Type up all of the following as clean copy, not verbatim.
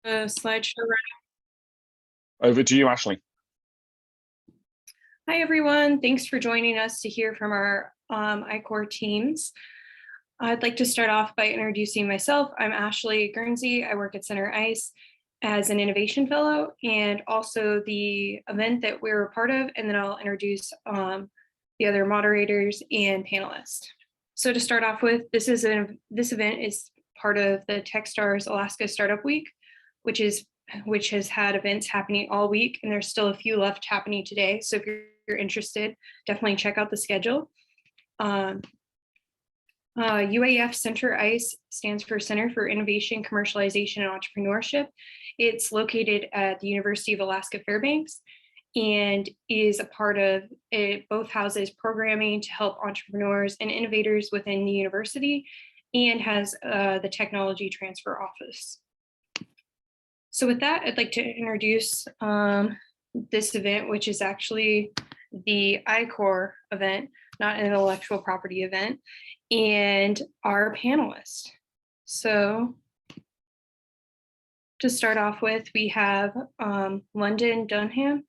Slideshow. Over to you, Ashley. Hi, everyone. Thanks for joining us to hear from our iCore teams. I'd like to start off by introducing myself. I'm Ashley Guernsey. I work at Center ICE as an innovation fellow and also the event that we're a part of, and then I'll introduce the other moderators and panelists. So to start off with, this event is part of the Techstars Alaska Startup Week, which has had events happening all week, and there's still a few left happening today. So if you're interested, definitely check out the schedule. UAF Center ICE stands for Center for Innovation, Commercialization, and Entrepreneurship. It's located at the University of Alaska Fairbanks and is a part of it. Both houses programming to help entrepreneurs and innovators within the university, and has the technology transfer office. So with that, I'd like to introduce this event, which is actually the iCore event, not an intellectual property event, and our panelists. So to start off with, we have London Dunham,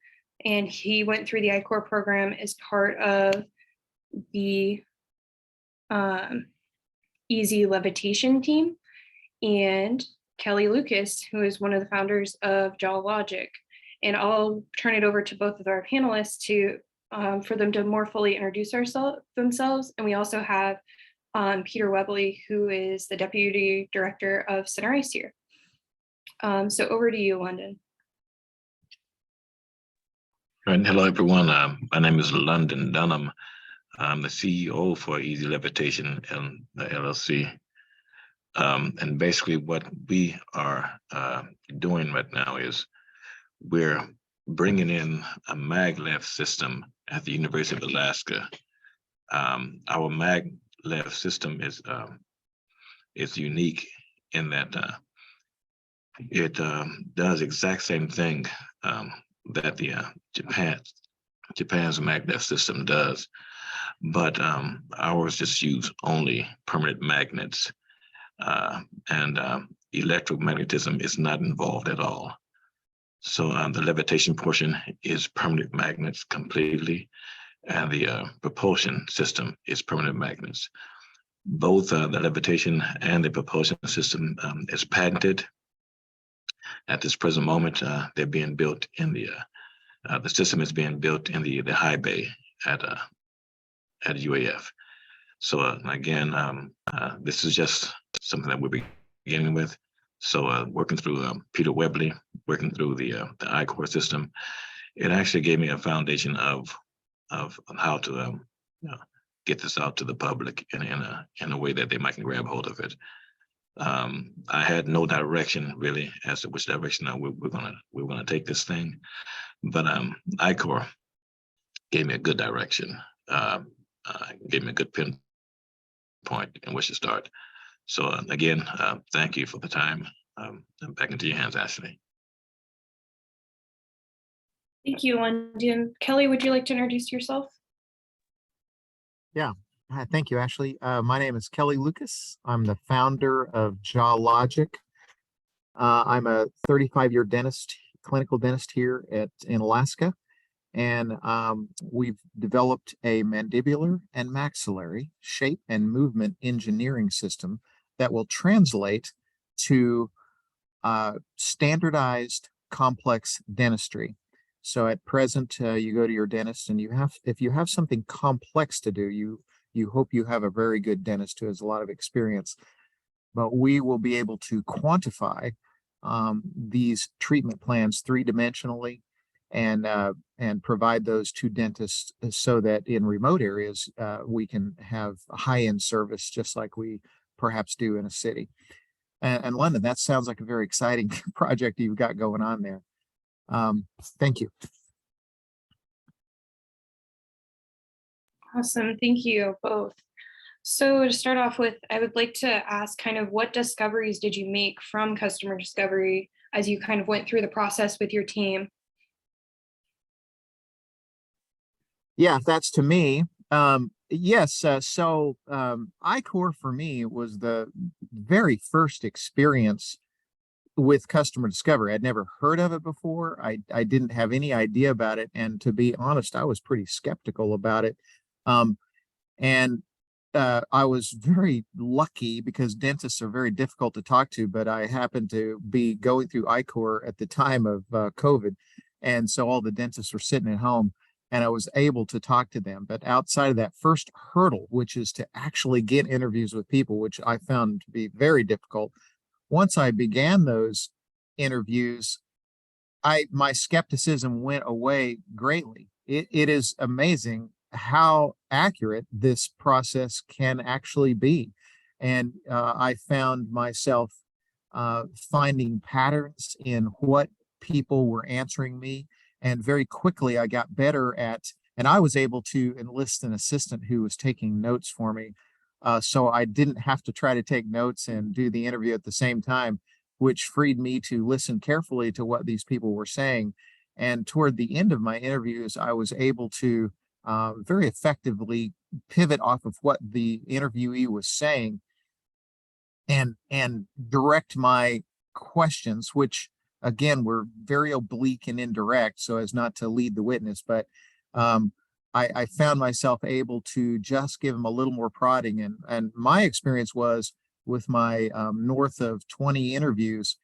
and he went through the iCore program as part of the Easy Levitation team, and Kelly Lucas, who is one of the founders of Geologic. And I'll turn it over to both of our panelists to for them to more fully introduce themselves. And we also have Peter Webley, who is the Deputy Director of Center ICE here. So over to you, London. Right. Hello, everyone. My name is London Dunham. I'm the CEO for Easy Levitation LLC. And basically what we are doing right now is we're bringing in a maglev system at the University of Alaska. Our maglev system is unique in that it does the exact same thing that the Japan's maglev system does, but ours just use only permanent magnets, and electromagnetism is not involved at all. So the levitation portion is permanent magnets completely, and the propulsion system is permanent magnets. Both the levitation and the propulsion system is patented. At this present moment, they're being built in the system is being built in the high bay at UAF. So again, this is just something that we're beginning with. So working through Peter Webley, working through the iCore system, it actually gave me a foundation of how to get this out to the public in a way that they might grab hold of it. I had no direction really as to which direction we're gonna take this thing, but iCore gave me a good direction, gave me a good pinpoint in which to start. So again, thank you for the time. Back into your hands, Ashley. Thank you, London. Kelly, would you like to introduce yourself? Yeah. Hi, thank you, Ashley. My name is Kelly Lucas. I'm the founder of Geologic. I'm a 35-year clinical dentist here in Alaska, and we've developed a mandibular and maxillary shape and movement engineering system that will translate to standardized complex dentistry. So at present, you go to your dentist, and if you have something complex to do, you hope you have a very good dentist who has a lot of experience. But we will be able to quantify these treatment plans three-dimensionally and provide those to dentists so that in remote areas, we can have high-end service just like we perhaps do in a city. And London, that sounds like a very exciting project you've got going on there. Thank you. Awesome, thank you both. So to start off with, I would like to ask kind of what discoveries did you make from customer discovery as you kind of went through the process with your team? Yeah, that's to me. Yes, iCore for me was the very first experience with customer discovery. I'd never heard of it before. I didn't have any idea about it. And to be honest, I was pretty skeptical about it. And I was very lucky because dentists are very difficult to talk to, but I happened to be going through iCore at the time of COVID. And so all the dentists were sitting at home and I was able to talk to them. But outside of that first hurdle, which is to actually get interviews with people, which I found to be very difficult, once I began those interviews, my skepticism went away greatly. It is amazing how accurate this process can actually be. And I found myself finding patterns in what people were answering me. And very quickly I got better at, and I was able to enlist an assistant who was taking notes for me. So I didn't have to try to take notes and do the interview at the same time, which freed me to listen carefully to what these people were saying. And toward the end of my interviews, I was able to very effectively pivot off of what the interviewee was saying and direct my questions, which again were very oblique and indirect so as not to lead the witness. But I found myself able to just give them a little more prodding. And my experience was with my north of 20 interviews,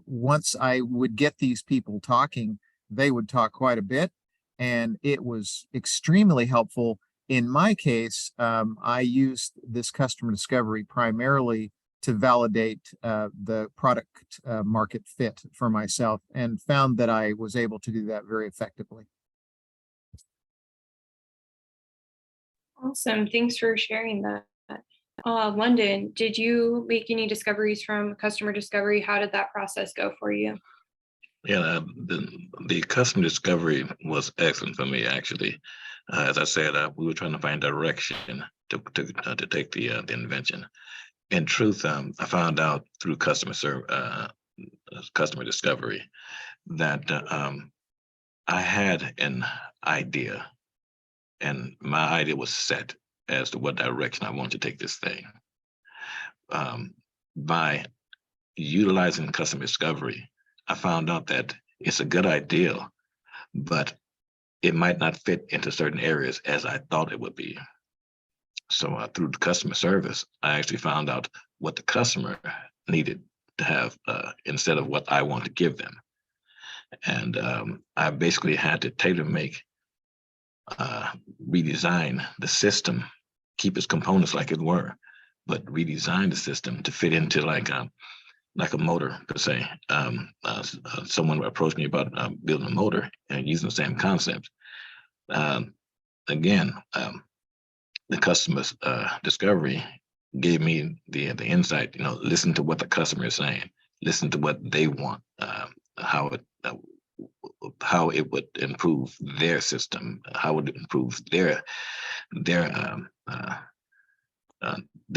once I would get these people talking, they would talk quite a bit. And it was extremely helpful. In my case, I used this customer discovery primarily to validate the product market fit for myself and found that I was able to do that very effectively. Awesome. Thanks for sharing that. London, did you make any discoveries from customer discovery? How did that process go for you? Yeah, the customer discovery was excellent for me, actually. As I said, we were trying to find direction to take the invention. In truth, I found out through customer discovery that I had an idea, and my idea was set as to what direction I wanted to take this thing. By utilizing customer discovery, I found out that it's a good idea, but it might not fit into certain areas as I thought it would be. So through the customer service, I actually found out what the customer needed to have instead of what I want to give them. And I basically had to tailor make, redesign the system, keep its components like it were, but redesign the system to fit into like a motor per se. Someone approached me about building a motor and using the same concept. Again, the customer's discovery gave me the insight. Listen to what the customer is saying, listen to what they want, how it would improve their system, how it would improve their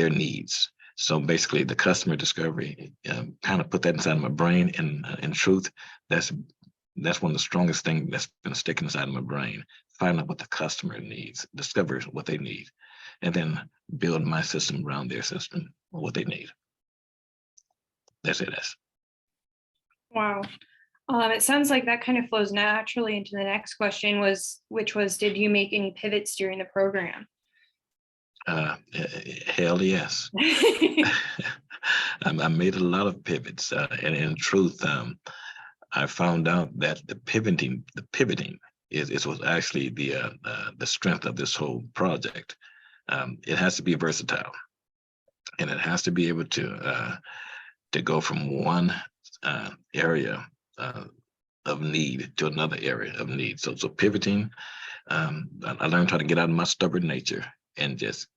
needs. So basically, the customer discovery kind of put that inside of my brain. And in truth, that's one of the strongest things that's been sticking inside of my brain. Find out what the customer needs, discover what they need, and then build my system around their system or what they need. That's it. Wow. It sounds like that kind of flows naturally into the next question, which was, did you make any pivots during the program? Hell yes. I made a lot of pivots, and in truth, I found out that the pivoting was actually the strength of this whole project. It has to be versatile, and it has to be able to go from one area of need to another area of need. So pivoting, I learned how to get out of my stubborn nature and just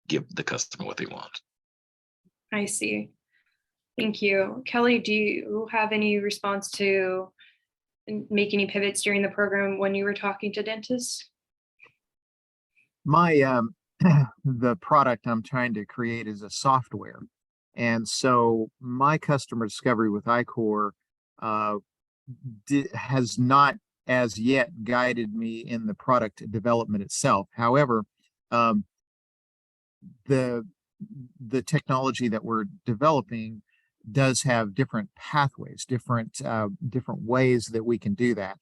give the customer what they want. I see. Thank you. Kelly, do you have any response to make any pivots during the program when you were talking to dentists? My the product I'm trying to create is a software. And so my customer discovery with iCore has not as yet guided me in the product development itself. However, the technology that we're developing does have different pathways, different ways that we can do that.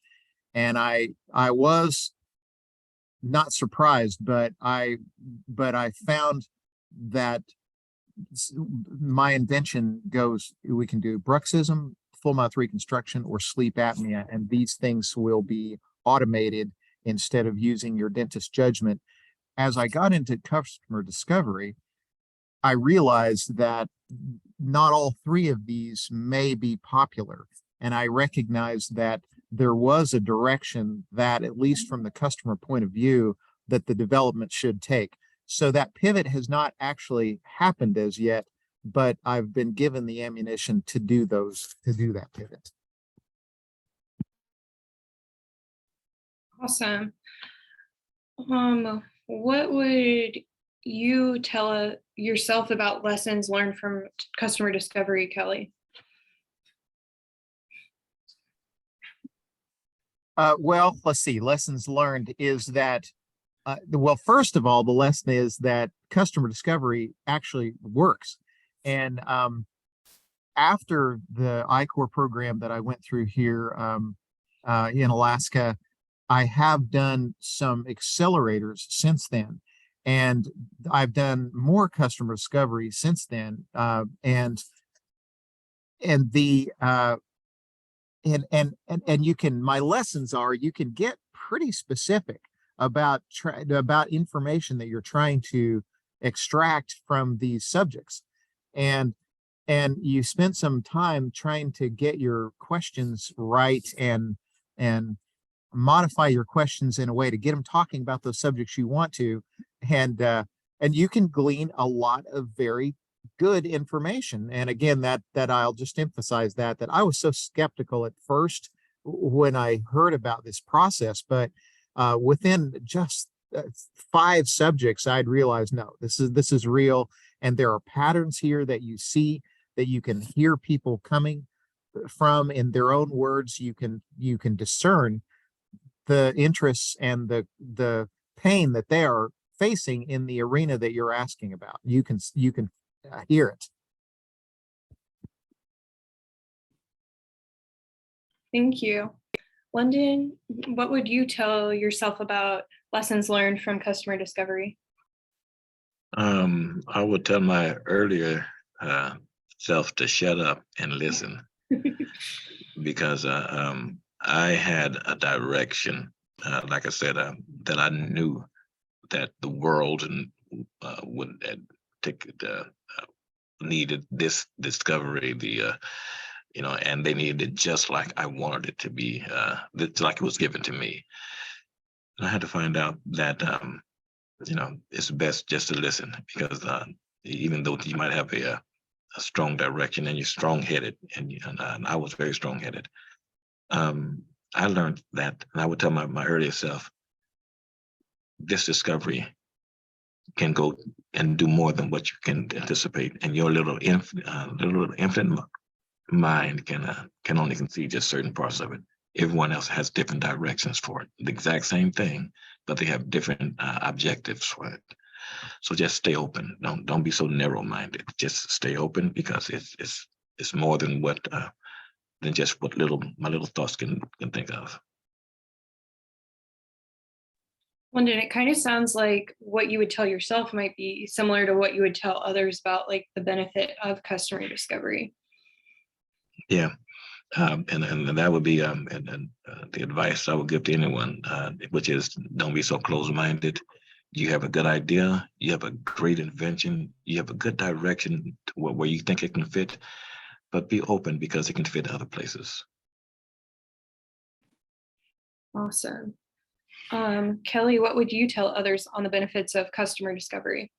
And I was not surprised, but I found that my invention goes, we can do bruxism, full mouth reconstruction, or sleep apnea, and these things will be automated instead of using your dentist judgment. As I got into customer discovery, I realized that not all three of these may be popular. And I recognized that there was a direction that, at least from the customer point of view, that the development should take. So that pivot has not actually happened as yet, but I've been given the ammunition to do that pivot. Awesome. What would you tell yourself about lessons learned from customer discovery, Kelly? Well, let's see. Lessons learned is that, well, first of all, the lesson is that customer discovery actually works. And after the I-Corps program that I went through here in Alaska, I have done some accelerators since then. And I've done more customer discovery since then. And you can, my lessons are, you can get pretty specific about information that you're trying to extract from these subjects. And you spend some time trying to get your questions right and modify your questions in a way to get them talking about those subjects you want to. And you can glean a lot of very good information. And again, that I'll just emphasize that I was so skeptical at first when I heard about this process, but within just 5 subjects, I'd realized, no, this is real. And there are patterns here that you see, that you can hear people coming from in their own words. You can discern the interests and the pain that they are facing in the arena that you're asking about. You can hear it. Thank you. London, what would you tell yourself about lessons learned from customer discovery? I would tell my earlier self to shut up and listen, because I had a direction, like I said, that I knew that the world would take needed this discovery, and they needed it just like I wanted it to be, like it was given to me. And I had to find out that it's best just to listen, because even though you might have a strong direction and you're strong-headed, and I was very strong-headed, I learned that, and I would tell my earlier self, this discovery can go and do more than what you can anticipate, and your little infinite mind can only conceive just certain parts of it. Everyone else has different directions for it, the exact same thing, but they have different objectives for it. So just stay open. Don't be so narrow-minded. Just stay open, because it's more than what than just what my little thoughts can think of. London, it kind of sounds like what you would tell yourself might be similar to what you would tell others about, like, the benefit of customer discovery. Yeah. And that would be the advice I would give to anyone, which is, don't be so close-minded. You have a good idea, you have a great invention, you have a good direction to where you think it can fit, but be open, because it can fit other places. Awesome. Kelly, what would you tell others on the benefits of customer discovery?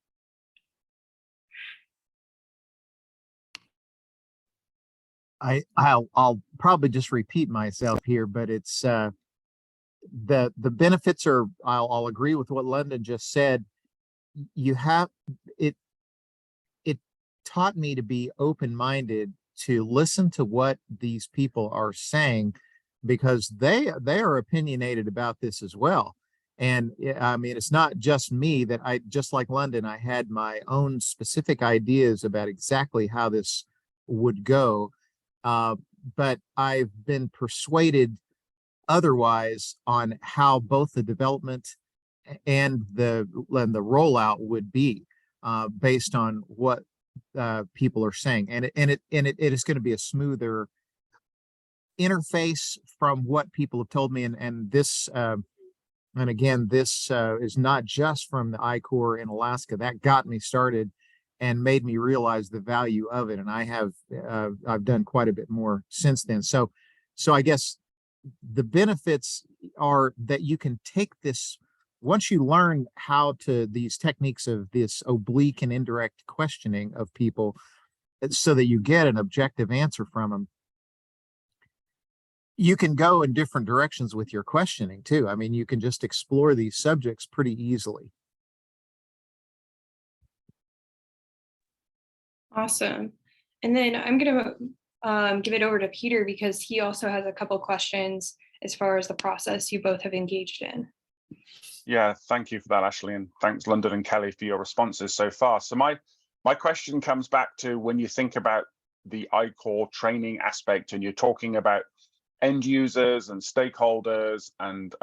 I'll probably just repeat myself here, but it's the benefits are, I'll agree with what London just said. You have it taught me to be open-minded, to listen to what these people are saying, because they are opinionated about this as well. And I mean, it's not just me, just like London, I had my own specific ideas about exactly how this would go. But I've been persuaded otherwise on how both the development and the rollout would be, based on what people are saying, and it is going to be a smoother interface from what people have told me, and this and again, this is not just from the I-Corps in Alaska. That got me started and made me realize the value of it, and I've done quite a bit more since then. So I guess the benefits are that you can take this, once you learn how to, these techniques of this oblique and indirect questioning of people, so that you get an objective answer from them, you can go in different directions with your questioning too. I mean, you can just explore these subjects pretty easily. Awesome. And then I'm going to give it over to Peter because he also has a couple questions as far as the process you both have engaged in. Yeah, thank you for that, Ashley, and thanks, London and Kelly, for your responses so far. So my question comes back to when you think about the I-Corps training aspect, and you're talking about end users and stakeholders and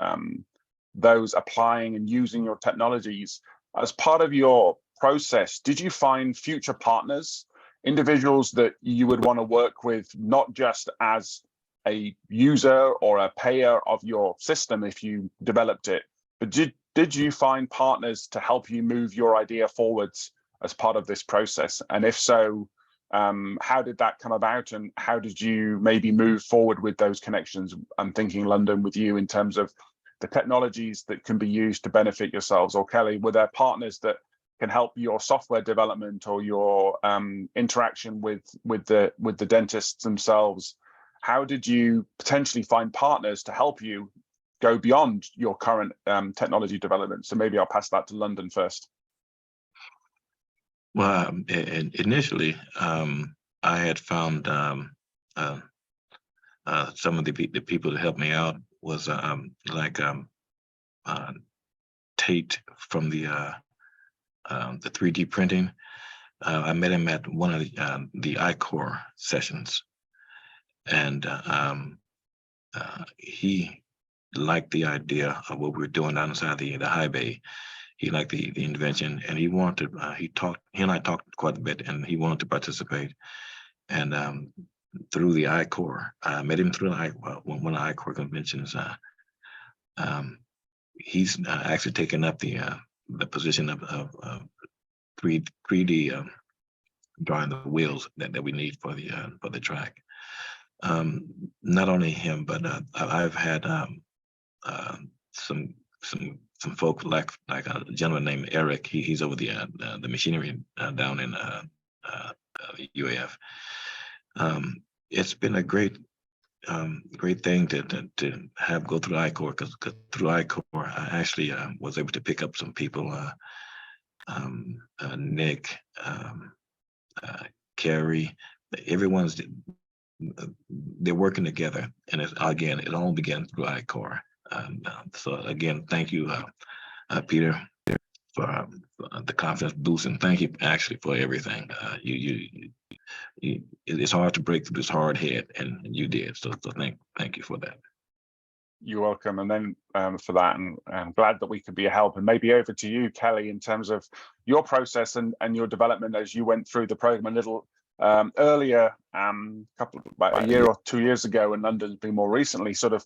those applying and using your technologies. As part of your process, did you find future partners, individuals that you would want to work with, not just as a user or a payer of your system if you developed it, but did you find partners to help you move your idea forwards as part of this process? And if so, how did that come about, and how did you maybe move forward with those connections? I'm thinking, London, with you in terms of the technologies that can be used to benefit yourselves, or Kelly, were there partners that can help your software development or your interaction with the dentists themselves? How did you potentially find partners to help you go beyond your current technology development? So maybe I'll pass that to London first. Well, initially, I had found some of the people that helped me out was Tate from the 3D printing. I met him at one of the I-Corps sessions, and he liked the idea of what we were doing outside the high bay. He liked the invention, and he wanted. He and I talked quite a bit, and he wanted to participate. And through the I-Corps, I met him through one of the I-Corps conventions. He's actually taken up the position of 3D drawing the wheels that we need for the track. Not only him, but I've had some folks like a gentleman named Eric. He's over the machinery down in UAF. It's been a great thing to have go through I-Corps, because through I-Corps I actually was able to pick up some people, Nick, Carrie, everyone's. They're working together, and it all began through I-Corps. So again, thank you, Peter, for the confidence boost, and thank you actually for everything. It's hard to break through this hard head, and you did. So thank you for that. You're welcome. And then for that, and I'm glad that we could be a help. And maybe over to you, Kelly, in terms of your process and your development as you went through the program a little earlier, about a year or 2 years ago, and London's been more recently. Sort of,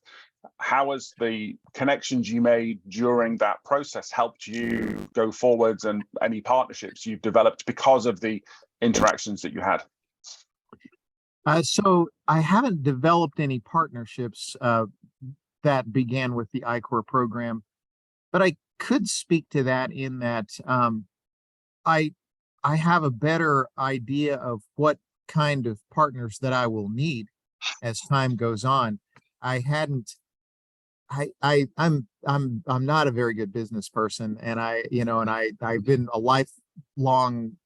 how has the connections you made during that process helped you go forwards, and any partnerships you've developed because of the interactions that you had? So I haven't developed any partnerships that began with the I-Corps program, but I could speak to that in that I have a better idea of what kind of partners that I will need as time goes on. I'm not a very good business person, and I've been a lifelong,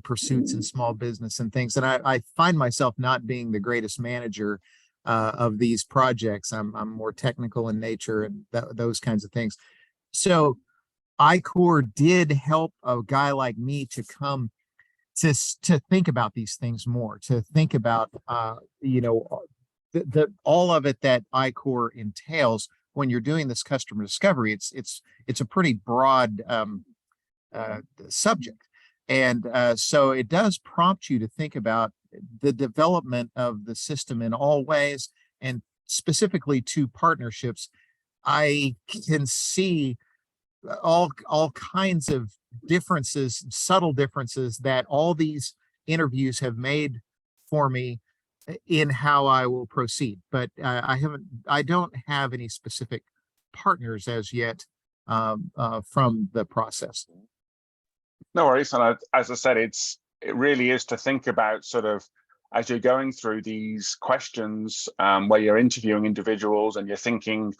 pursuits in small business and things. And I find myself not being the greatest manager of these projects. I'm more technical in nature and those kinds of things. So I-Corps did help a guy like me to come to think about these things more, to think about all of it that iCore entails when you're doing this customer discovery. It's a pretty broad subject, and so it does prompt you to think about the development of the system in all ways, and specifically to partnerships. I can see all kinds of differences, subtle differences that all these interviews have made for me in how I will proceed. But I don't have any specific partners as yet from the process. No worries. And as I said, it really is to think about sort of as you're going through these questions where you're interviewing individuals and you're thinking,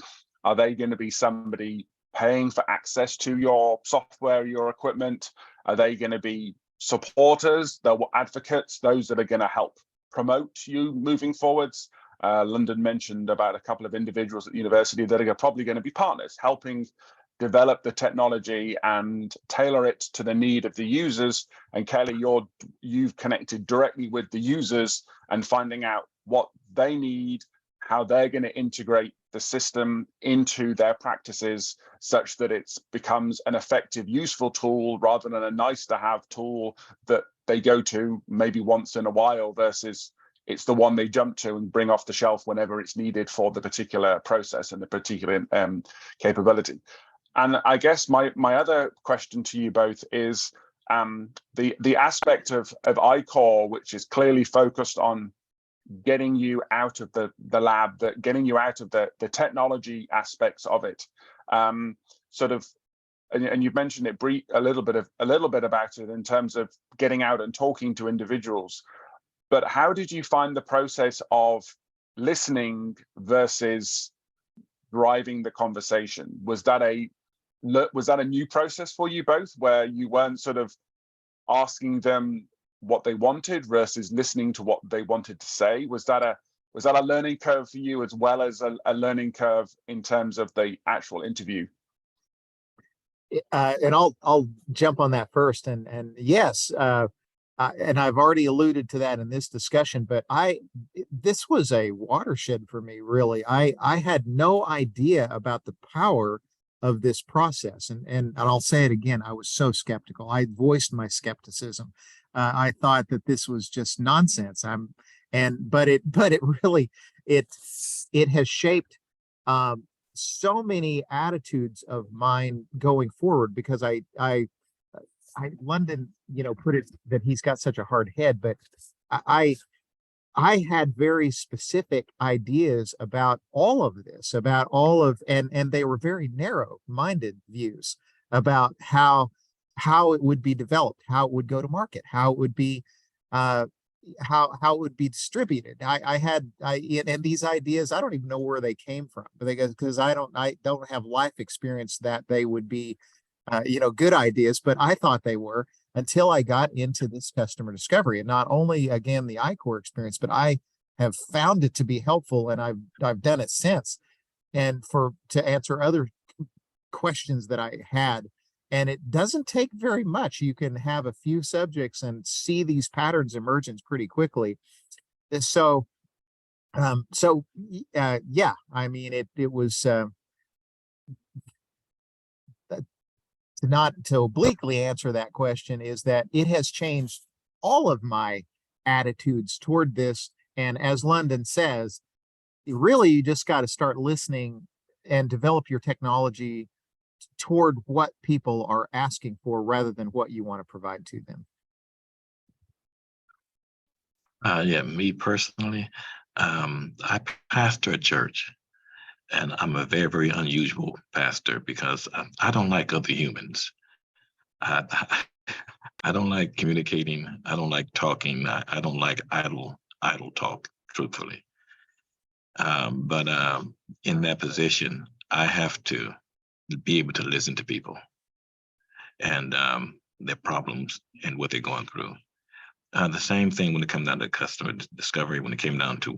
are they going to be somebody paying for access to your software, your equipment? Are they going to be supporters, the advocates, those that are going to help promote you moving forwards? London mentioned about a couple of individuals at the university that are probably going to be partners, helping develop the technology and tailor it to the need of the users. And Kelly, you've connected directly with the users and finding out what they need, how they're going to integrate the system into their practices such that it becomes an effective, useful tool rather than a nice to have tool that they go to maybe once in a while, versus it's the one they jump to and bring off the shelf whenever it's needed for the particular process and the particular capability. And I guess my other question to you both is the aspect of iCore, which is clearly focused on getting you out of the lab, getting you out of the technology aspects of it. Sort of, and you've mentioned it a little bit about it in terms of getting out and talking to individuals. But how did you find the process of listening versus driving the conversation? Was that a new process for you both, where you weren't sort of asking them what they wanted versus listening to what they wanted to say? Was that a learning curve for you, as well as a learning curve in terms of the actual interview? And I'll jump on that first. And yes, and I've already alluded to that in this discussion, but this was a watershed for me, really. I had no idea about the power of this process. And I'll say it again, I was so skeptical. I voiced my skepticism. I thought that this was just nonsense. But it really, it has shaped so many attitudes of mine going forward, because London, put it that he's got such a hard head, but I had very specific ideas about all of this, and they were very narrow-minded views about how it would be developed, how it would go to market, how it would be how it would be distributed. And these ideas, I don't even know where they came from, because I don't have life experience that they would be good ideas, but I thought they were, until I got into this customer discovery. And not only, again, the iCore experience, but I have found it to be helpful, and I've done it since. And to answer other questions that I had, and it doesn't take very much. You can have a few subjects and see these patterns emergence pretty quickly. So yeah, I mean, it was not to obliquely answer that question, is that it has changed all of my attitudes toward this. And as London says, really, you just got to start listening and develop your technology toward what people are asking for, rather than what you want to provide to them. Yeah, me personally, I pastor a church, and I'm a very, very unusual pastor, because I don't like other humans. I don't like communicating. I don't like talking. I don't like idle talk, truthfully. But in that position, I have to be able to listen to people and their problems and what they're going through. The same thing when it comes down to customer discovery, when it came down to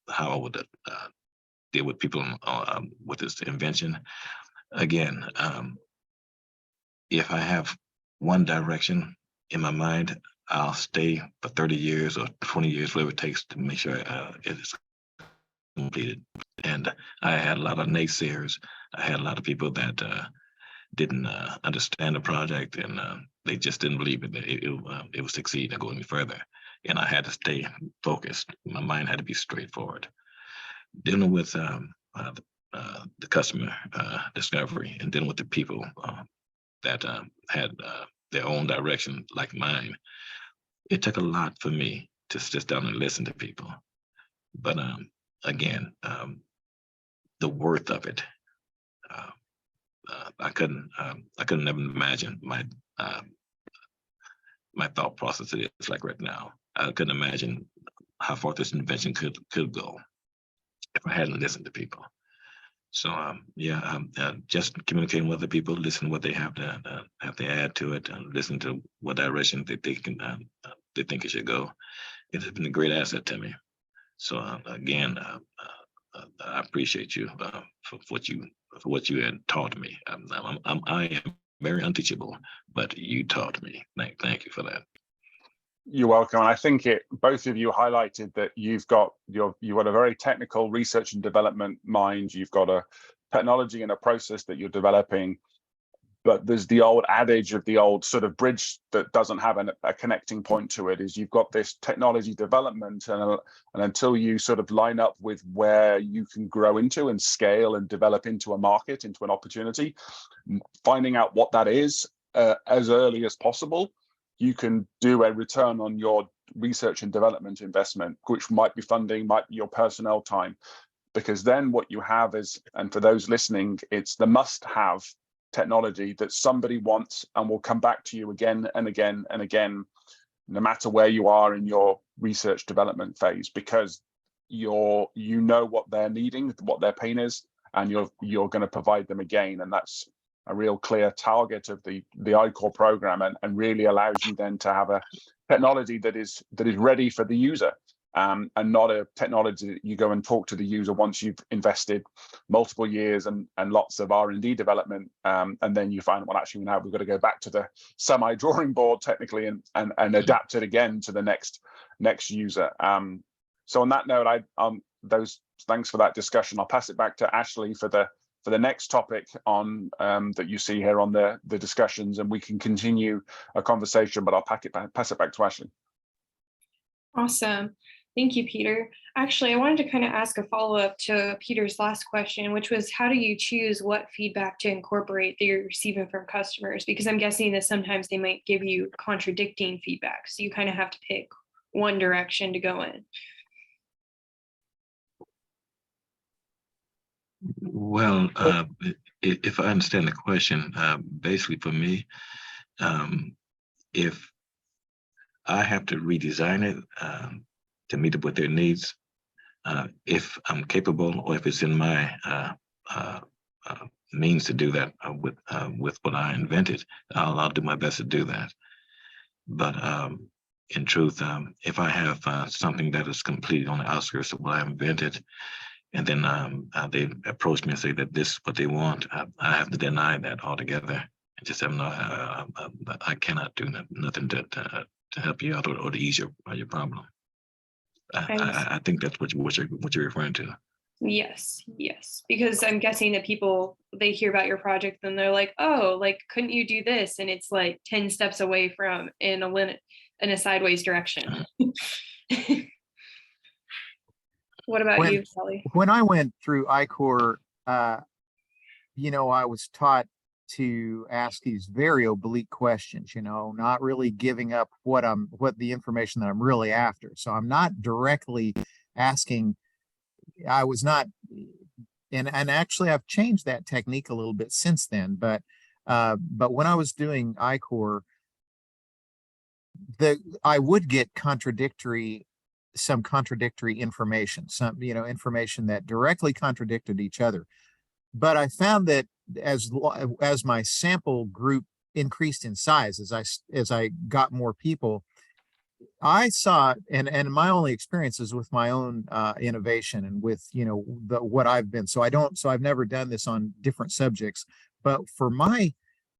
how I would deal with people with this invention. Again, if I have one direction in my mind, I'll stay for 30 years or 20 years, whatever it takes to make sure it is completed. And I had a lot of naysayers. I had a lot of people that didn't understand the project, and they just didn't believe it would succeed and go any further. And I had to stay focused. My mind had to be straightforward. Dealing with the customer discovery, and dealing with the people that had their own direction like mine, it took a lot for me to sit down and listen to people. But again, the worth of it, I couldn't even imagine my thought process is like right now. I couldn't imagine how far this invention could go if I hadn't listened to people. So just communicating with other people, listen to what they have to add to it, and listen to what direction they think it should go. It has been a great asset to me. So again, I appreciate you for what you had taught me. I am very unteachable, but you taught me. Thank you for that. You're welcome. And I think both of you highlighted that you've got a very technical research and development mind. You've got a technology and a process that you're developing, but there's the old adage of the old sort of bridge that doesn't have a connecting point to it. Is you've got this technology development, and until you sort of line up with where you can grow into and scale and develop into a market, into an opportunity, finding out what that is as early as possible, you can do a return on your research and development investment, which might be funding, might be your personnel time, because then what you have is, and for those listening, it's the must-have technology that somebody wants and will come back to you again and again and again, no matter where you are in your research development phase, because you know what they're needing, what their pain is, and you're going to provide them again. And that's a real clear target of the I-Core program, and really allows you then to have a technology that is ready for the user, and not a technology that you go and talk to the user once you've invested multiple years and lots of R&D development, and then you find, well, actually now we've got to go back to the semi-drawing board technically and adapt it again to the next user. So on that note, thanks for that discussion. I'll pass it back to Ashley for the next topic on that you see here on the discussions, and we can continue a conversation, but I'll pass it back to Ashley. Awesome. Thank you, Peter. Actually, I wanted to kind of ask a follow-up to Peter's last question, which was, how do you choose what feedback to incorporate that you're receiving from customers? Because I'm guessing that sometimes they might give you contradicting feedback, so you kind of have to pick one direction to go in. Well, if I understand the question, basically for me, if I have to redesign it to meet up with their needs, if I'm capable, or if it's in my means to do that with what I invented, I'll do my best to do that. But in truth, if I have something that is completely on the outskirts of what I invented, and then they approach me and say that this is what they want, I have to deny that altogether and just have I cannot do nothing to help you out or to ease your problem. I think that's what you're referring to. Yes, because I'm guessing that people, they hear about your project and they're like, oh, like, couldn't you do this? And it's like 10 steps away from in a sideways direction. What about you, Kelly? When I went through I-Core, I was taught to ask these very oblique questions, not really giving up what the information that I'm really after. So I'm not directly asking. I was not, and actually I've changed that technique a little bit since then. But when I was doing I-Core, I would get some contradictory information, information that directly contradicted each other. But I found that as my sample group increased in size, as I got more people, I saw, and my only experiences with my own innovation and with what I've been. So I've never done this on different subjects, but for my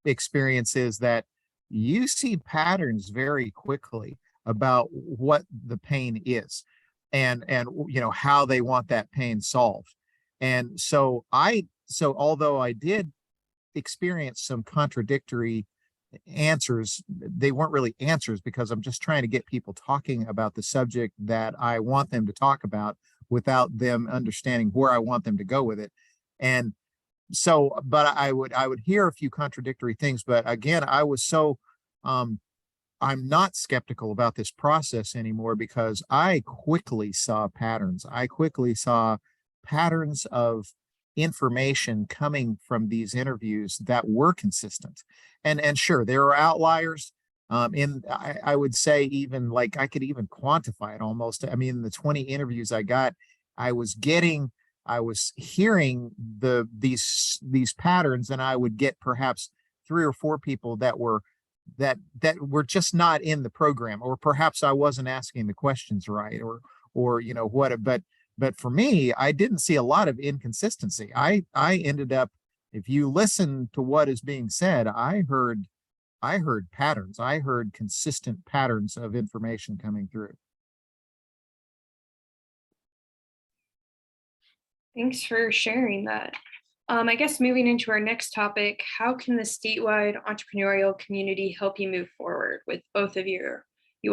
experience is that you see patterns very quickly about what the pain is and you know how they want that pain solved. And so although I did experience some contradictory answers, they weren't really answers because I'm just trying to get people talking about the subject that I want them to talk about without them understanding where I want them to go with it. And so, but I would hear a few contradictory things, but again, I was so I'm not skeptical about this process anymore because I quickly saw patterns. I quickly saw patterns of information coming from these interviews that were consistent. And sure, there are outliers. I would say even like I could even quantify it almost. I mean, the 20 interviews I got, I was hearing these patterns, and I would get perhaps 3 or 4 people that were just not in the program, or perhaps I wasn't asking the questions right, or you know what, but for me, I didn't see a lot of inconsistency. I ended up, if you listen to what is being said, I heard patterns. I heard consistent patterns of information coming through. Thanks for sharing that. I guess moving into our next topic, how can the statewide entrepreneurial community help you move forward with both of you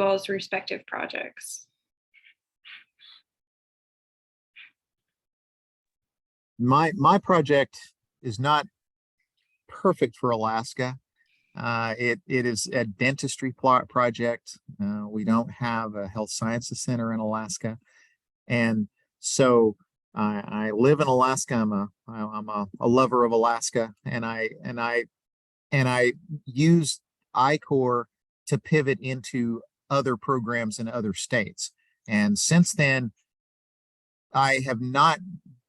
all's respective projects? My project is not perfect for Alaska. It is a dentistry project. We don't have a health sciences center in Alaska, and so I live in Alaska. I'm a lover of Alaska, and I use I-Corps to pivot into other programs in other states. And since then, I have not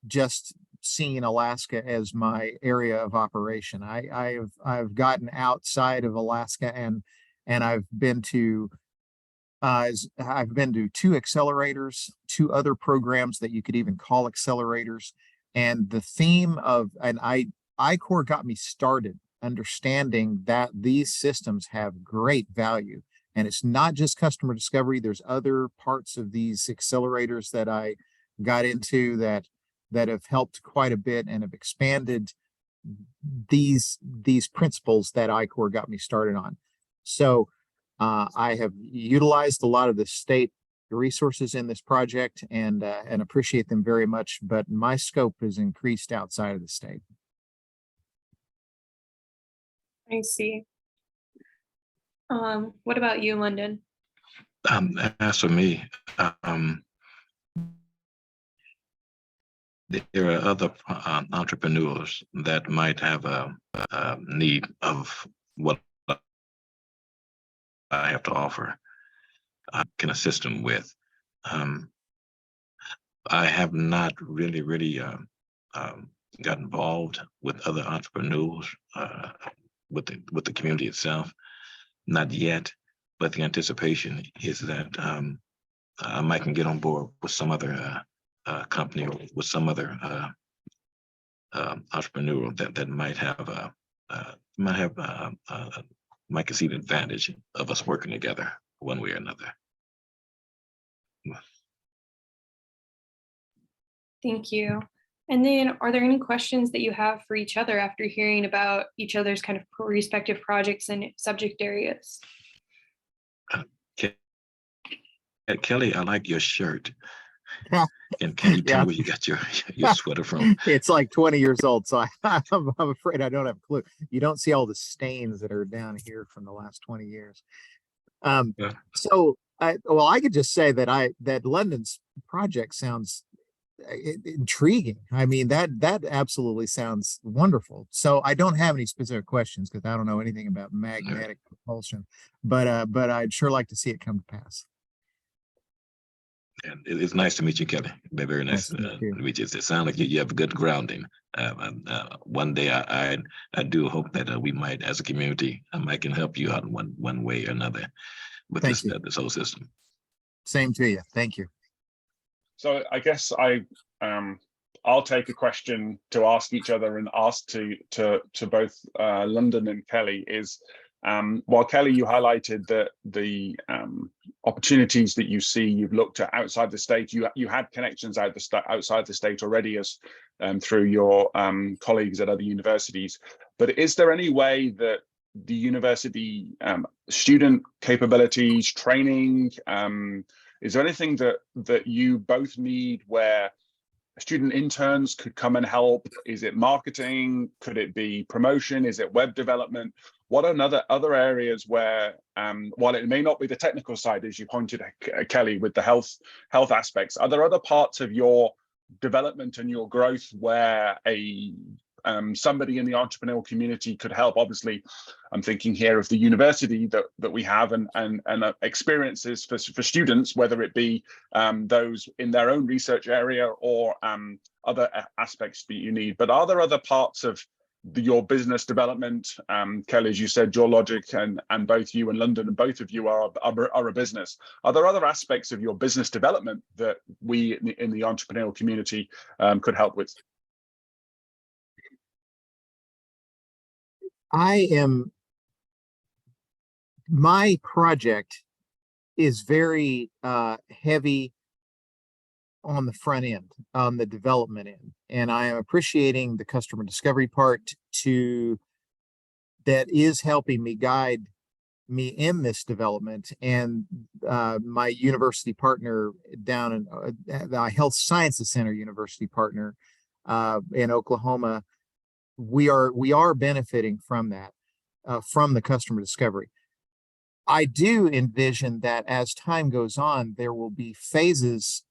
just seen Alaska as my area of operation. I've gotten outside of Alaska, and I've been to 2 accelerators, 2 other programs that you could even call accelerators. And the theme of, and I-Corps got me started understanding that these systems have great value. And it's not just customer discovery. There's other parts of these accelerators that I got into that have helped quite a bit and have expanded these principles that I-Corps got me started on. So I have utilized a lot of the state resources in this project and appreciate them very much, but my scope has increased outside of the state. I see. What about you, London? As for me, there are other entrepreneurs that might have a need of what I have to offer. I can assist them with. I have not really got involved with other entrepreneurs with the community itself, not yet. But the anticipation is that I might can get on board with some other company or with some other entrepreneur that might see the advantage of us working together one way or another. Thank you. And then are there any questions that you have for each other after hearing about each other's kind of respective projects and subject areas? Kelly, I like your shirt. And can you tell me where you got your sweater from? It's like 20 years old, so I'm afraid I don't have a clue. You don't see all the stains that are down here from the last 20 years. Yeah. So I could just say that London's project sounds intriguing. I mean, that absolutely sounds wonderful. So I don't have any specific questions because I don't know anything about magnetic propulsion, but I'd sure like to see it come to pass. And it's nice to meet you, Kelly. Very nice to meet you. It sounds like you have a good grounding. One day I do hope that we might, as a community, I can help you out in one way or another with this whole system. Same to you. Thank you. So I guess I'll take a question to ask each other and ask to both London and Kelly is, While Kelly, you highlighted that the opportunities that you see, you've looked at outside the state. You had connections outside the state already, as through your colleagues at other universities. But is there any way that the university student capabilities, training, is there anything that you both need where student interns could come and help? Is it marketing? Could it be promotion? Is it web development? What are other areas where, while it may not be the technical side, as you pointed at, Kelly, with the health aspects, are there other parts of your development and your growth where somebody in the entrepreneurial community could help? Obviously, I'm thinking here of the university that we have and experiences for students, whether it be those in their own research area or other aspects that you need. But are there other parts of your business development? Kelly, as you said, Geologic and both you and London, and both of you are a business. Are there other aspects of your business development that we in the entrepreneurial community could help with? My project is very heavy on the front end, on the development end, and I am appreciating the customer discovery part that is helping me guide me in this development. And my university partner down in the Health Sciences Center university partner in Oklahoma, we are benefiting from that, from the customer discovery. I do envision that as time goes on, there will be phases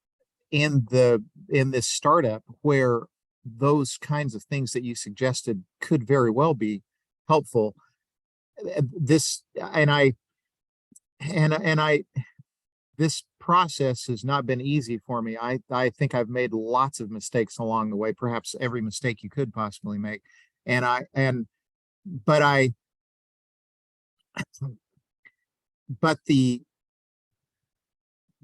in this startup where those kinds of things that you suggested could very well be helpful. This process has not been easy for me. I think I've made lots of mistakes along the way, perhaps every mistake you could possibly make.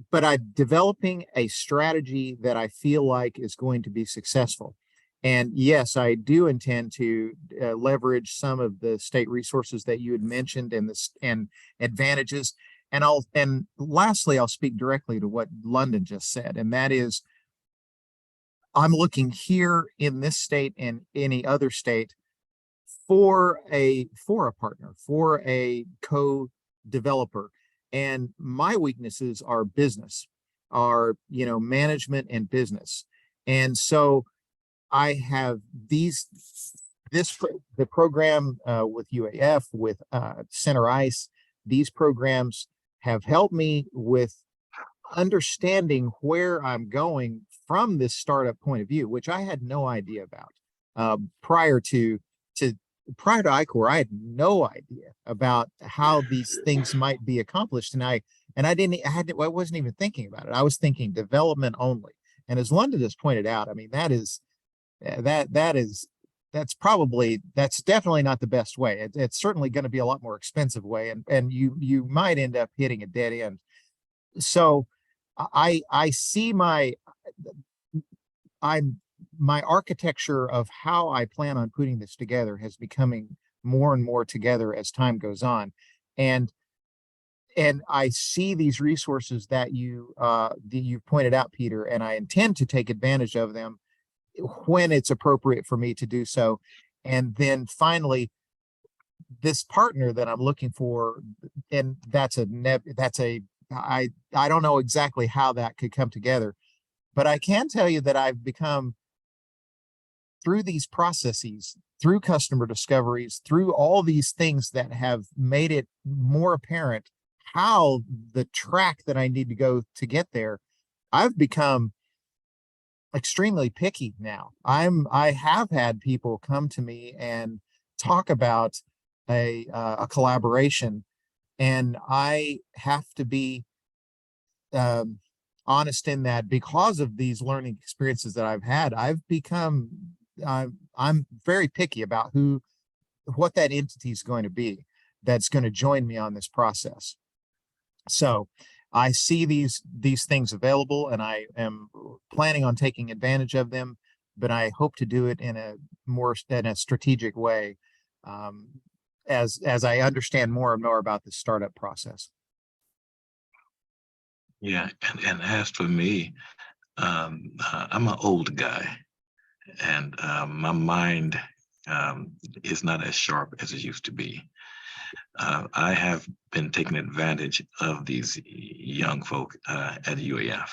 But I'm developing a strategy that I feel like is going to be successful. And yes, I do intend to leverage some of the state resources that you had mentioned and advantages. And lastly, I'll speak directly to what London just said, and that is, I'm looking here in this state and any other state for a partner, for a co-developer. And my weaknesses are management and business. And so I have the program with UAF, with Center ICE. These programs have helped me with understanding where I'm going from this startup point of view, which I had no idea about prior to I-Corps. I had no idea about how these things might be accomplished, and I wasn't even thinking about it. I was thinking development only. And as London has pointed out, I mean, that's definitely not the best way. It's certainly going to be a lot more expensive way, and you might end up hitting a dead end. So I see my architecture of how I plan on putting this together has becoming more and more together as time goes on. And I see these resources that you pointed out, Peter, and I intend to take advantage of them when it's appropriate for me to do so. And then finally, this partner that I'm looking for, and I don't know exactly how that could come together, but I can tell you that I've become, through these processes, through customer discoveries, through all these things that have made it more apparent how the track that I need to go to get there, I've become extremely picky now. I have had people come to me and talk about a collaboration, and I have to be honest in that because of these learning experiences that I've had, I'm very picky about what that entity is going to be that's going to join me on this process. So I see these things available, and I am planning on taking advantage of them, but I hope to do it in a strategic way. as I understand more and more about the startup process. Yeah, and as for me, I'm an old guy, and my mind is not as sharp as it used to be. I have been taking advantage of these young folk at UAF.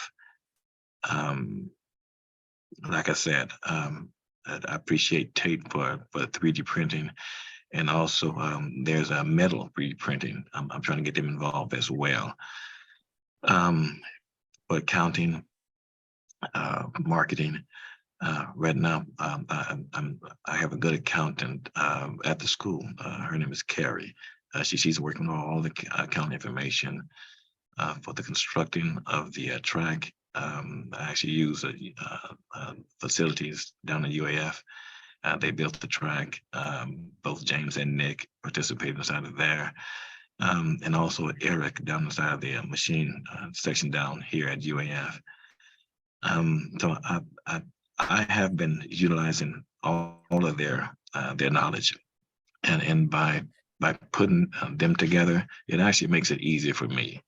Like I said, I appreciate Tate for 3D printing, and also there's a metal 3D printing. I'm trying to get them involved as well. For accounting, marketing. Right now, I have a good accountant at the school. Her name is Carrie. She's working on all the account information for the constructing of the track. I actually use facilities down at UAF. They built the track. Both James and Nick participated inside of there. And also Eric down the side of the machine section down here at UAF. So I have been utilizing all of their knowledge, and by putting them together, it actually makes it easier for me.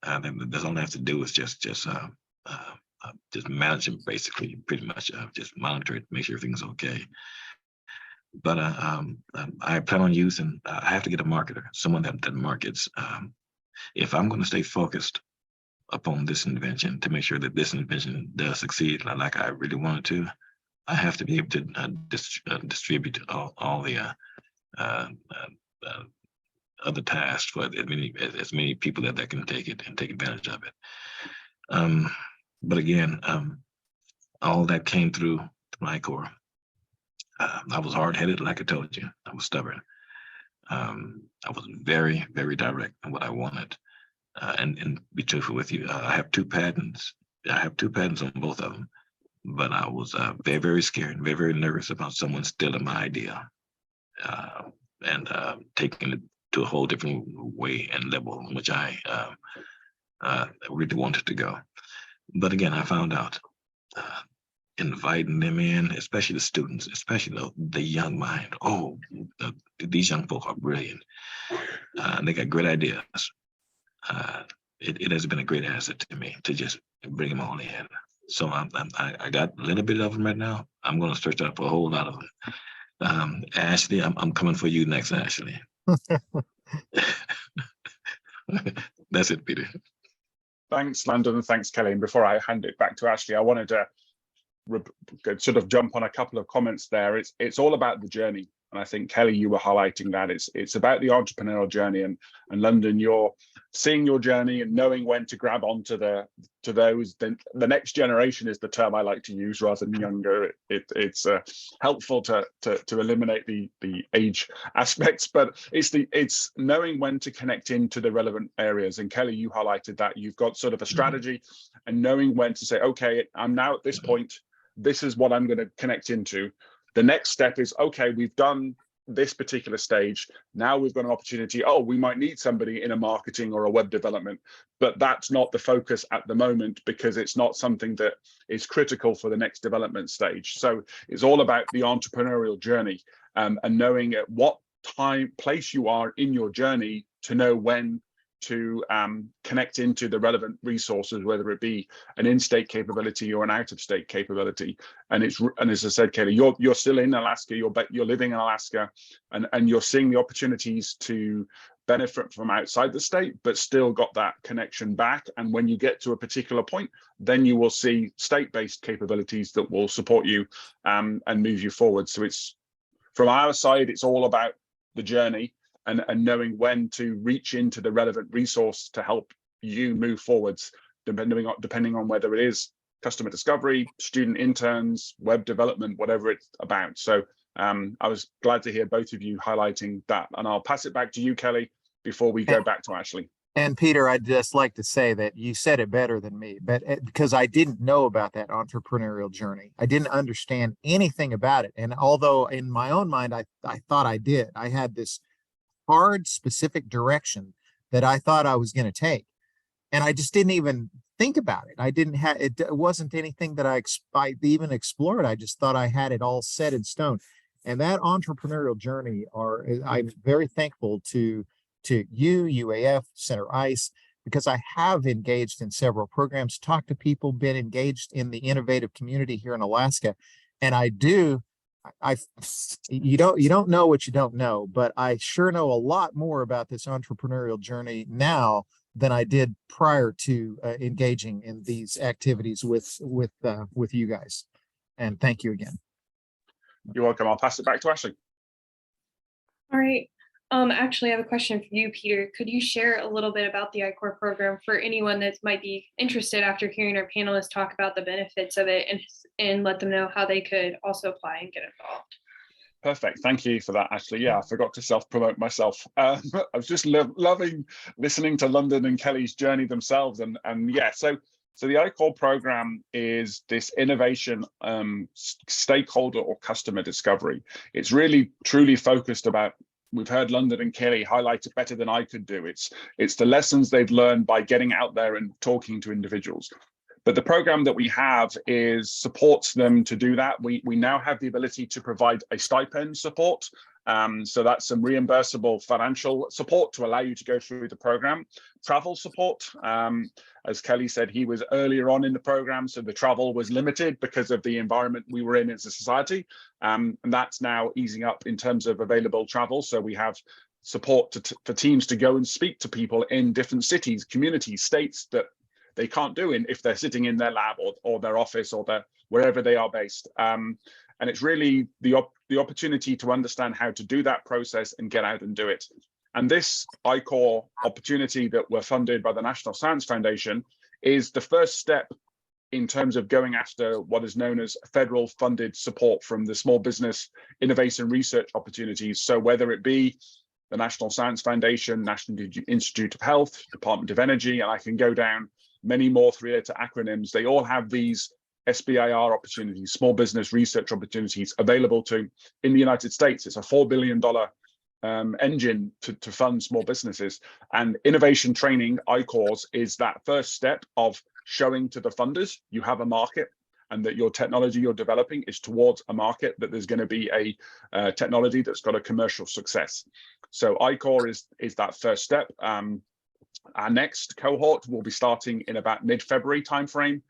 That's all I have to do is just manage them, basically, pretty much just monitor it, make sure everything's okay. But I plan on using. I have to get a marketer, someone that markets. If I'm going to stay focused upon this invention to make sure that this invention does succeed like I really want it to, I have to be able to distribute all the other tasks for as many people that can take it and take advantage of it. But again, all that came through my core. I was hard-headed, like I told you. I was stubborn. I was very, very direct in what I wanted. And be truthful with you, I have 2 patents. I have 2 patents on both of them. But I was very, very scared, very, very nervous about someone stealing my idea and taking it to a whole different way and level in which I really wanted to go. But again, I found out inviting them in, especially the students, especially the young mind. Oh, these young folk are brilliant. They got great ideas. It has been a great asset to me to just bring them all in. So I got a little bit of them right now. I'm going to search up a whole lot of them. Ashley, I'm coming for you next, Ashley. That's it, Peter. Thanks, Landon, and thanks, Kelly. And before I hand it back to Ashley, I wanted to sort of jump on a couple of comments there. It's all about the journey. And I think, Kelly, you were highlighting that it's about the entrepreneurial journey, and London, you're seeing your journey and knowing when to grab onto those. The next generation is the term I like to use rather than younger. It's helpful to eliminate the age aspects, but it's knowing when to connect into the relevant areas. And Kelly, you highlighted that you've got sort of a strategy and knowing when to say, okay, I'm now at this point. This is what I'm going to connect into. The next step is, okay, we've done this particular stage. Now we've got an opportunity. Oh, we might need somebody in a marketing or a web development, but that's not the focus at the moment because it's not something that is critical for the next development stage. So it's all about the entrepreneurial journey and knowing at what place you are in your journey to know when to connect into the relevant resources, whether it be an in-state capability or an out-of-state capability. And as I said, Kelly, you're still in Alaska, you're living in Alaska, and you're seeing the opportunities to benefit from outside the state, but still got that connection back. And when you get to a particular point, then you will see state-based capabilities that will support you and move you forward. So it's, from our side, it's all about the journey and knowing when to reach into the relevant resource to help you move forwards, depending on whether it is customer discovery, student interns, web development, whatever it's about. So I was glad to hear both of you highlighting that. And I'll pass it back to you, Kelly, before we go back to Ashley. And Peter, I'd just like to say that you said it better than me, but because I didn't know about that entrepreneurial journey. I didn't understand anything about it. And although in my own mind, I thought I did, I had this hard, specific direction that I thought I was going to take. And I just didn't even think about it. I didn't have, it wasn't anything that I even explored. I just thought I had it all set in stone. And that entrepreneurial journey I'm very thankful to you, UAF, Center ICE, because I have engaged in several programs, talked to people, been engaged in the innovative community here in Alaska. And you don't know what you don't know, but I sure know a lot more about this entrepreneurial journey now than I did prior to engaging in these activities with you guys. And thank you again. You're welcome. I'll pass it back to Ashley. All right. Actually, I have a question for you, Peter. Could you share a little bit about the I-Corps program for anyone that might be interested after hearing our panelists talk about the benefits of it, and let them know how they could also apply and get involved? Perfect. Thank you for that, Ashley. Yeah, I forgot to self-promote myself. I was just loving listening to London and Kelly's journey themselves. And yeah, so the I-Corps program is this innovation stakeholder or customer discovery. It's really truly focused about, we've heard London and Kelly highlight it better than I could do. It's the lessons they've learned by getting out there and talking to individuals. But the program that we have supports them to do that. We now have the ability to provide a stipend support. So that's some reimbursable financial support to allow you to go through the program. Travel support, as Kelly said, he was earlier on in the program, so the travel was limited because of the environment we were in as a society. And that's now easing up in terms of available travel. So we have support for teams to go and speak to people in different cities, communities, states that they can't do if they're sitting in their lab or their office or wherever they are based. And it's really the opportunity to understand how to do that process and get out and do it. And this I-Corps opportunity that we're funded by the National Science Foundation is the first step in terms of going after what is known as federal funded support from the small business innovation research opportunities. So whether it be the National Science Foundation, National Institute of Health, Department of Energy, and I can go down many more three-letter acronyms, they all have these SBIR opportunities, small business research opportunities available in the United States. It's a $4 billion engine to fund small businesses. And innovation training, I-Corps, is that first step of showing to the funders you have a market and that your technology you're developing is towards a market, that there's going to be a technology that's got a commercial success. So I-Corps is that first step. Our next cohort will be starting in about mid-February timeframe.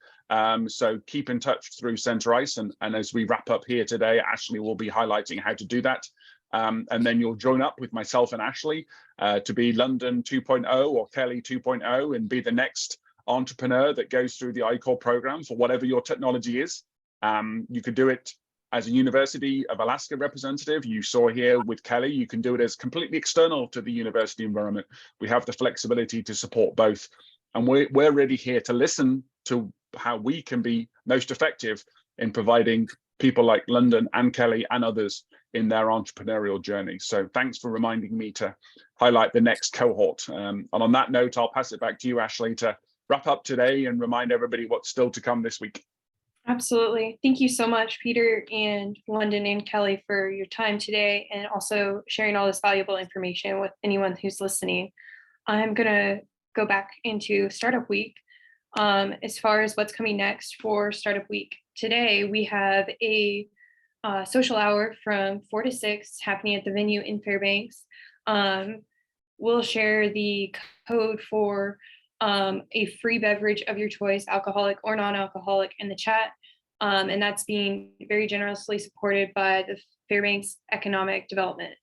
So keep in touch through Center ICE, and as we wrap up here today, Ashley will be highlighting how to do that. And then you'll join up with myself and Ashley to be London 2.0 or Kelly 2.0 and be the next entrepreneur that goes through the I-Corps program for whatever your technology is. You could do it as a University of Alaska representative. You saw here with Kelly, you can do it as completely external to the university environment. We have the flexibility to support both. And we're really here to listen to how we can be most effective in providing people like London and Kelly and others in their entrepreneurial journey. So thanks for reminding me to highlight the next cohort. And on that note, I'll pass it back to you, Ashley, to wrap up today and remind everybody what's still to come this week. Absolutely. Thank you so much, Peter and London and Kelly, for your time today and also sharing all this valuable information with anyone who's listening. I'm going to go back into Startup Week. As far as what's coming next for Startup Week, today we have a social hour from 4 to 6 happening at the venue in Fairbanks. We'll share the code for a free beverage of your choice, alcoholic or non-alcoholic, in the chat. And that's being very generously supported by the Fairbanks Economic Development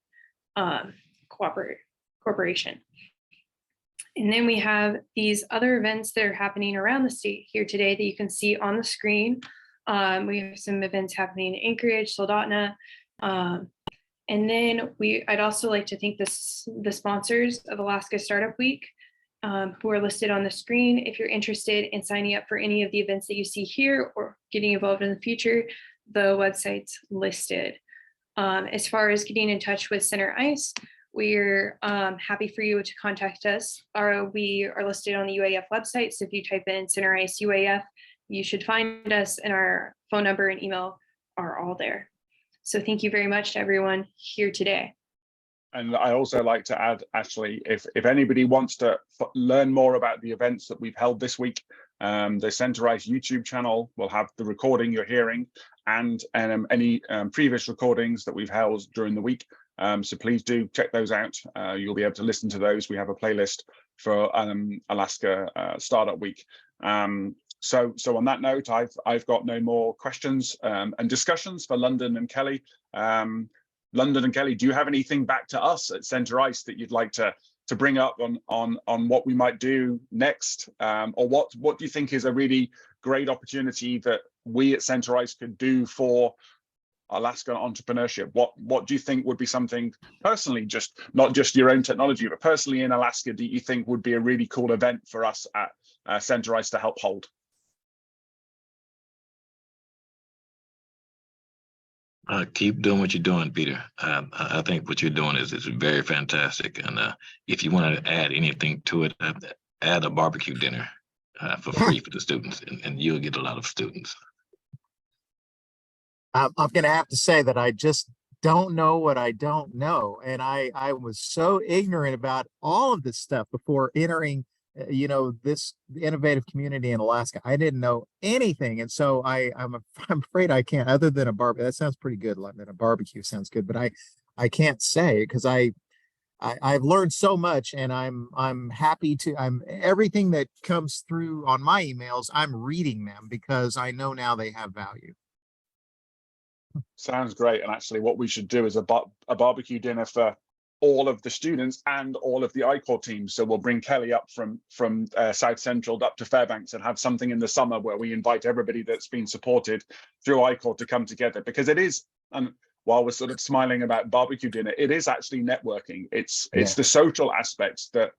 Corporation. And then we have these other events that are happening around the state here today that you can see on the screen. We have some events happening in Anchorage, Soldotna. And then I'd also like to thank the sponsors of Alaska Startup Week, who are listed on the screen. If you're interested in signing up for any of the events that you see here or getting involved in the future, the website's listed. As far as getting in touch with Center ICE, we're happy for you to contact us. We are listed on the UAF website, so if you type in Center ICE UAF, you should find us, and our phone number and email are all there. So thank you very much to everyone here today. And I also like to add, Ashley, if anybody wants to learn more about the events that we've held this week, the Center ICE YouTube channel will have the recording you're hearing, and any previous recordings that we've held during the week. So please do check those out. You'll be able to listen to those. We have a playlist for Alaska Startup Week. So on that note, I've got no more questions and discussions for London and Kelly. London and Kelly, do you have anything back to us at Center ICE that you'd like to bring up on what we might do next, or what do you think is a really great opportunity that we at Center ICE could do for Alaska entrepreneurship? What do you think would be something personally, just not just your own technology, but personally in Alaska, do you think would be a really cool event for us at Center ICE to help hold? Keep doing what you're doing, Peter. I think what you're doing is very fantastic. And if you want to add anything to it, add a barbecue dinner for free for the students, and you'll get a lot of students. I'm going to have to say that I just don't know what I don't know. And I was so ignorant about all of this stuff before entering, this innovative community in Alaska. I didn't know anything. And so I'm afraid I can't, other than a barbecue. That sounds pretty good. London, a barbecue sounds good, but I can't say, because I've learned so much, and I'm happy to, everything that comes through on my emails, I'm reading them because I know now they have value. Sounds great. And actually what we should do is a barbecue dinner for all of the students and all of the I-Corps teams. So we'll bring Kelly up from South Central up to Fairbanks and have something in the summer where we invite everybody that's been supported through I-Corps to come together, because it is, while we're sort of smiling about barbecue dinner, it is actually networking. It's the social aspects that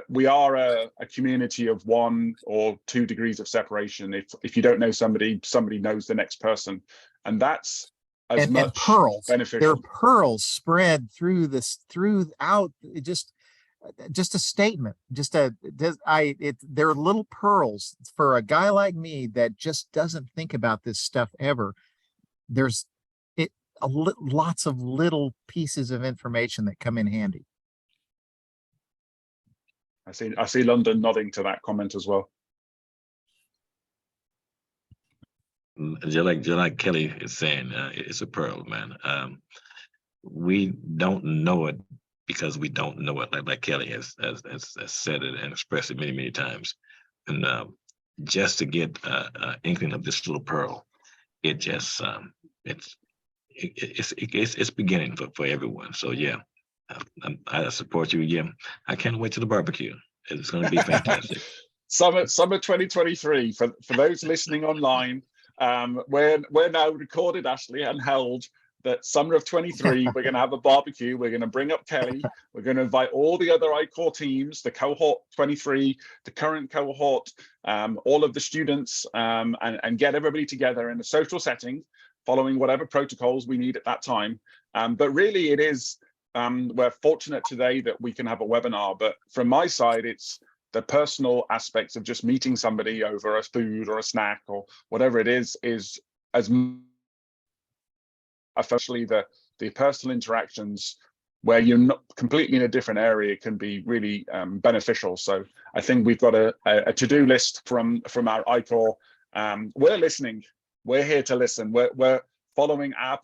we are a community of 1 or 2 degrees of separation. If you don't know somebody, somebody knows the next person. And that's and pearls. Beneficial. There are pearls spread throughout. Just a statement. They're little pearls for a guy like me that just doesn't think about this stuff ever. There's lots of little pieces of information that come in handy. I see London nodding to that comment as well. Just like Kelly is saying, it's a pearl, man. We don't know it because we don't know it, like Kelly has said it and expressed it many times. And just to get an inkling of this little pearl, it just it's beginning for everyone. So yeah, I support you. Yeah, I can't wait to the barbecue. It's going to be fantastic. Summer 2023 for those listening online. We're now recorded, Ashley, and held that summer of 23, we're going to have a barbecue. We're going to bring up Kelly. We're going to invite all the other I-Corps teams, the cohort 23, the current cohort, all of the students, and get everybody together in a social setting, following whatever protocols we need at that time. But really it is, we're fortunate today that we can have a webinar, but from my side, it's the personal aspects of just meeting somebody over a food or a snack or whatever it is as especially the personal interactions where you're not completely in a different area can be really beneficial. So I think we've got a to-do list from our I-Corps. We're listening. We're here to listen. We're following our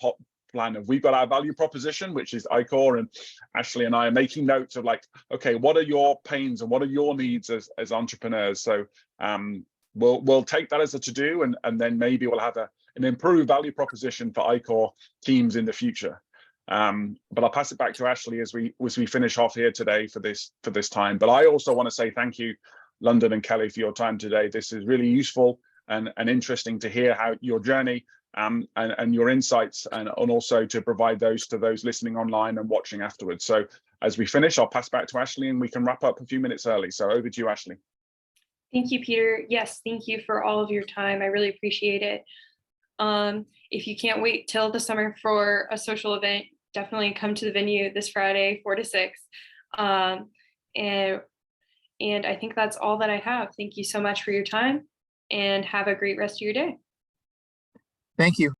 plan of, we've got our value proposition, which is I-Corps, and Ashley and I are making notes of like, okay, what are your pains and what are your needs as entrepreneurs? So we'll take that as a to-do, and then maybe we'll have an improved value proposition for I-Corps teams in the future. But I'll pass it back to Ashley as we finish off here today for this time. But I also want to say thank you, London and Kelly, for your time today. This is really useful and interesting to hear how your journey and your insights, and also to provide those to those listening online and watching afterwards. So as we finish, I'll pass back to Ashley and we can wrap up a few minutes early. So over to you, Ashley. Thank you, Peter. Yes, thank you for all of your time. I really appreciate it. If you can't wait till the summer for a social event, definitely come to the venue this Friday, 4 to 6. And I think that's all that I have. Thank you so much for your time, and have a great rest of your day. Thank you.